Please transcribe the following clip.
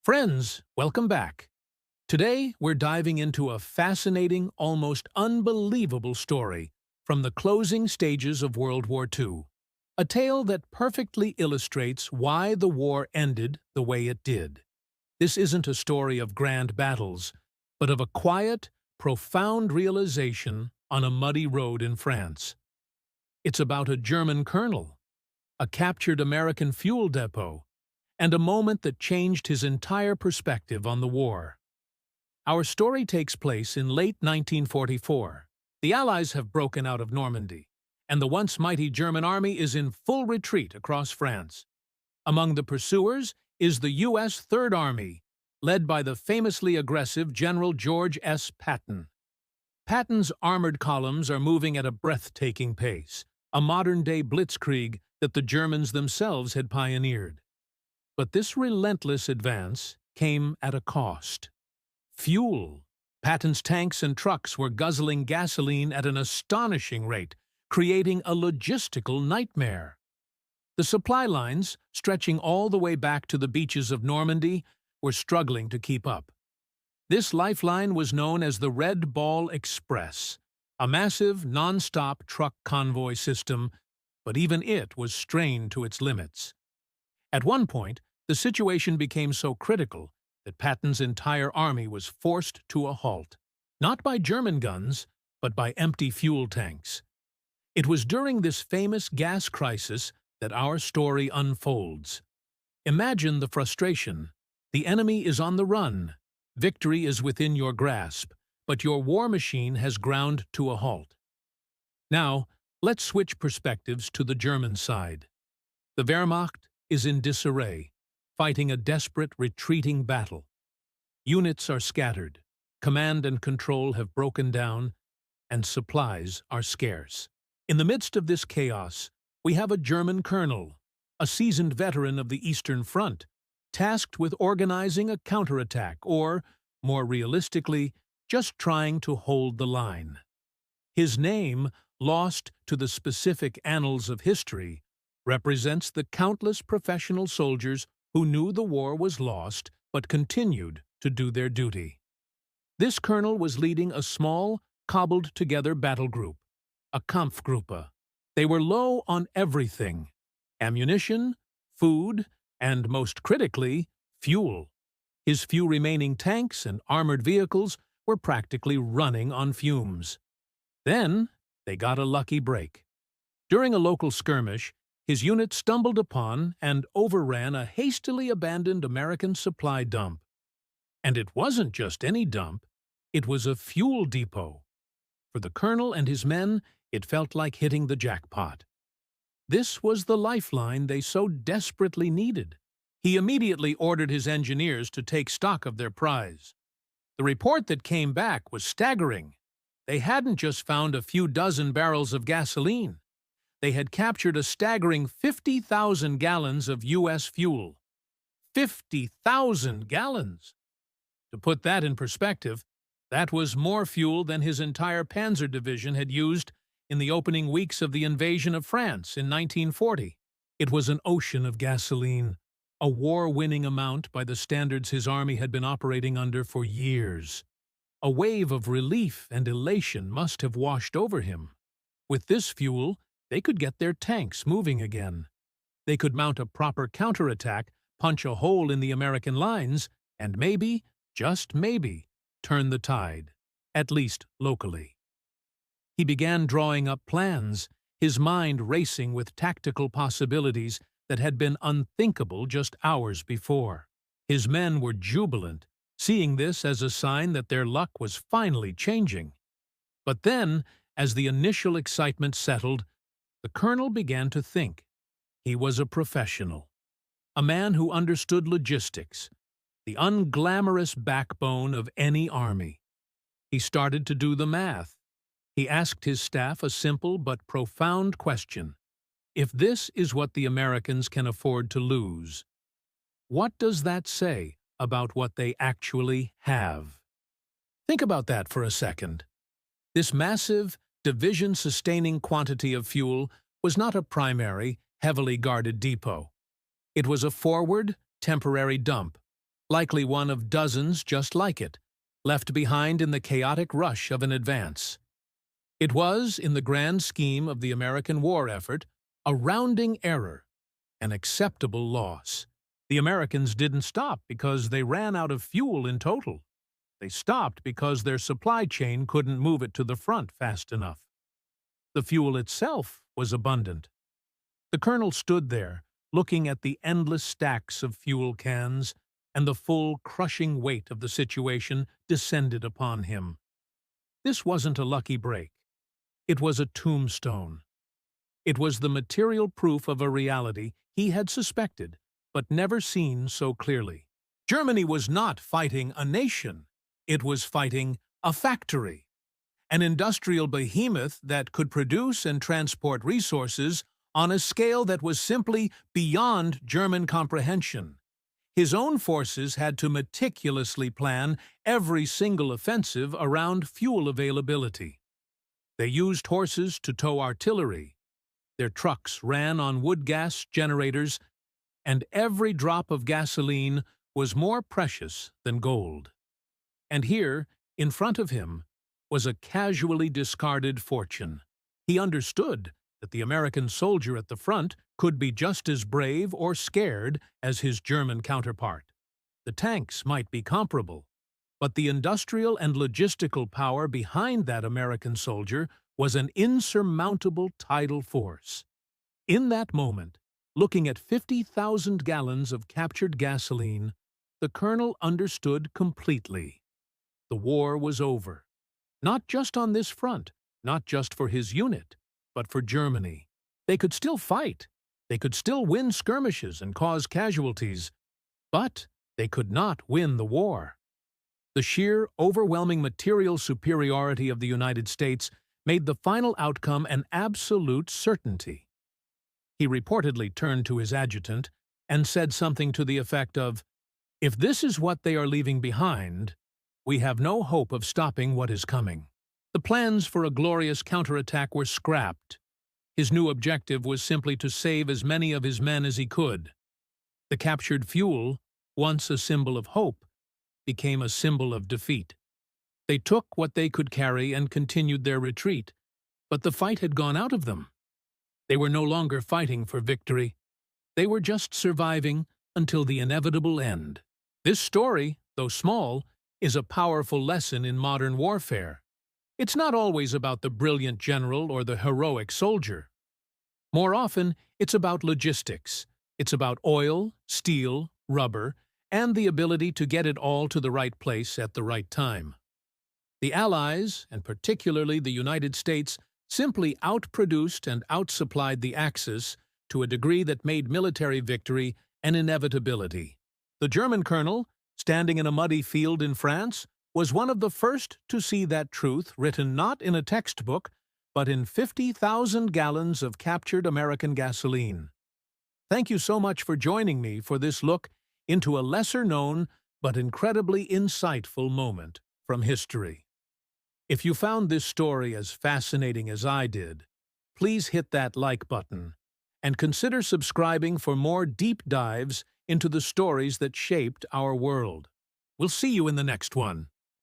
Friends, welcome back. Today, we're diving into a fascinating, almost unbelievable story from the closing stages of World War II. A tale that perfectly illustrates why the war ended the way it did. This isn't a story of grand battles, but of a quiet, profound realization on a muddy road in France. It's about a German colonel, a captured American fuel depot, and a moment that changed his entire perspective on the war. Our story takes place in late 1944. The Allies have broken out of Normandy, and the once mighty German army is in full retreat across France. Among the pursuers is the U.S. Third Army, led by the famously aggressive General George S. Patton. Patton's armored columns are moving at a breathtaking pace, a modern-day blitzkrieg that the Germans themselves had pioneered. But this relentless advance came at a cost. Fuel. Patton's tanks and trucks were guzzling gasoline at an astonishing rate, creating a logistical nightmare. The supply lines, stretching all the way back to the beaches of Normandy, were struggling to keep up. This lifeline was known as the Red Ball Express, a massive, non-stop truck convoy system, but even it was strained to its limits. At one point, the situation became so critical that Patton's entire army was forced to a halt, not by German guns, but by empty fuel tanks. It was during this famous gas crisis that our story unfolds. Imagine the frustration. The enemy is on the run. Victory is within your grasp, but your war machine has ground to a halt. Now, let's switch perspectives to the German side. The Wehrmacht is in disarray, fighting a desperate, retreating battle. Units are scattered, command and control have broken down, and supplies are scarce. In the midst of this chaos, we have a German colonel, a seasoned veteran of the Eastern Front, tasked with organizing a counterattack or, more realistically, just trying to hold the line. His name, lost to the specific annals of history, represents the countless professional soldiers who knew the war was lost but continued to do their duty. This colonel was leading a small, cobbled-together battle group, a Kampfgruppe. They were low on everything: ammunition, food, and, most critically, fuel. His few remaining tanks and armored vehicles were practically running on fumes. Then, they got a lucky break. During a local skirmish, his unit stumbled upon and overran a hastily abandoned American supply dump. And it wasn't just any dump, it was a fuel depot. For the colonel and his men, it felt like hitting the jackpot. This was the lifeline they so desperately needed. He immediately ordered his engineers to take stock of their prize. The report that came back was staggering. They hadn't just found a few dozen barrels of gasoline. They had captured a staggering 50,000 gallons of U.S. fuel. 50,000 gallons! To put that in perspective, that was more fuel than his entire Panzer Division had used in the opening weeks of the invasion of France in 1940. It was an ocean of gasoline, a war-winning amount by the standards his army had been operating under for years. A wave of relief and elation must have washed over him. With this fuel, they could get their tanks moving again. They could mount a proper counterattack, punch a hole in the American lines, and maybe, just maybe, turn the tide, at least locally. He began drawing up plans, his mind racing with tactical possibilities that had been unthinkable just hours before. His men were jubilant, seeing this as a sign that their luck was finally changing. But then, as the initial excitement settled, the colonel began to think. He was a professional, a man who understood logistics, the unglamorous backbone of any army. He started to do the math. He asked his staff a simple but profound question. If this is what the Americans can afford to lose, what does that say about what they actually have? Think about that for a second. This massive, division-sustaining quantity of fuel was not a primary, heavily guarded depot. It was a forward, temporary dump, likely one of dozens just like it, left behind in the chaotic rush of an advance. It was, in the grand scheme of the American war effort, a rounding error, an acceptable loss. The Americans didn't stop because they ran out of fuel in total. They stopped because their supply chain couldn't move it to the front fast enough. The fuel itself was abundant. The colonel stood there, looking at the endless stacks of fuel cans, and the full, crushing weight of the situation descended upon him. This wasn't a lucky break. It was a tombstone. It was the material proof of a reality he had suspected, but never seen so clearly. Germany was not fighting a nation. It was fighting a factory, an industrial behemoth that could produce and transport resources on a scale that was simply beyond German comprehension. His own forces had to meticulously plan every single offensive around fuel availability. They used horses to tow artillery. Their trucks ran on wood gas generators, and every drop of gasoline was more precious than gold. And here, in front of him, was a casually discarded fortune. He understood that the American soldier at the front could be just as brave or scared as his German counterpart. The tanks might be comparable, but the industrial and logistical power behind that American soldier was an insurmountable tidal force. In that moment, looking at 50,000 gallons of captured gasoline, the colonel understood completely. The war was over. Not just on this front, not just for his unit, but for Germany. They could still fight. They could still win skirmishes and cause casualties, but they could not win the war. The sheer, overwhelming material superiority of the United States made the final outcome an absolute certainty. He reportedly turned to his adjutant and said something to the effect of, "If this is what they are leaving behind, we have no hope of stopping what is coming." The plans for a glorious counterattack were scrapped. His new objective was simply to save as many of his men as he could. The captured fuel, once a symbol of hope, became a symbol of defeat. They took what they could carry and continued their retreat, but the fight had gone out of them. They were no longer fighting for victory. They were just surviving until the inevitable end. This story, though small, is a powerful lesson in modern warfare. It's not always about the brilliant general or the heroic soldier. More often, it's about logistics. It's about oil, steel, rubber, and the ability to get it all to the right place at the right time. The Allies, and particularly the United States, simply outproduced and outsupplied the Axis to a degree that made military victory an inevitability. The German colonel, standing in a muddy field in France, was one of the first to see that truth written not in a textbook, but in 50,000 gallons of captured American gasoline. Thank you so much for joining me for this look into a lesser-known but incredibly insightful moment from history. If you found this story as fascinating as I did, please hit that like button and consider subscribing for more deep dives into the stories that shaped our world. We'll see you in the next one.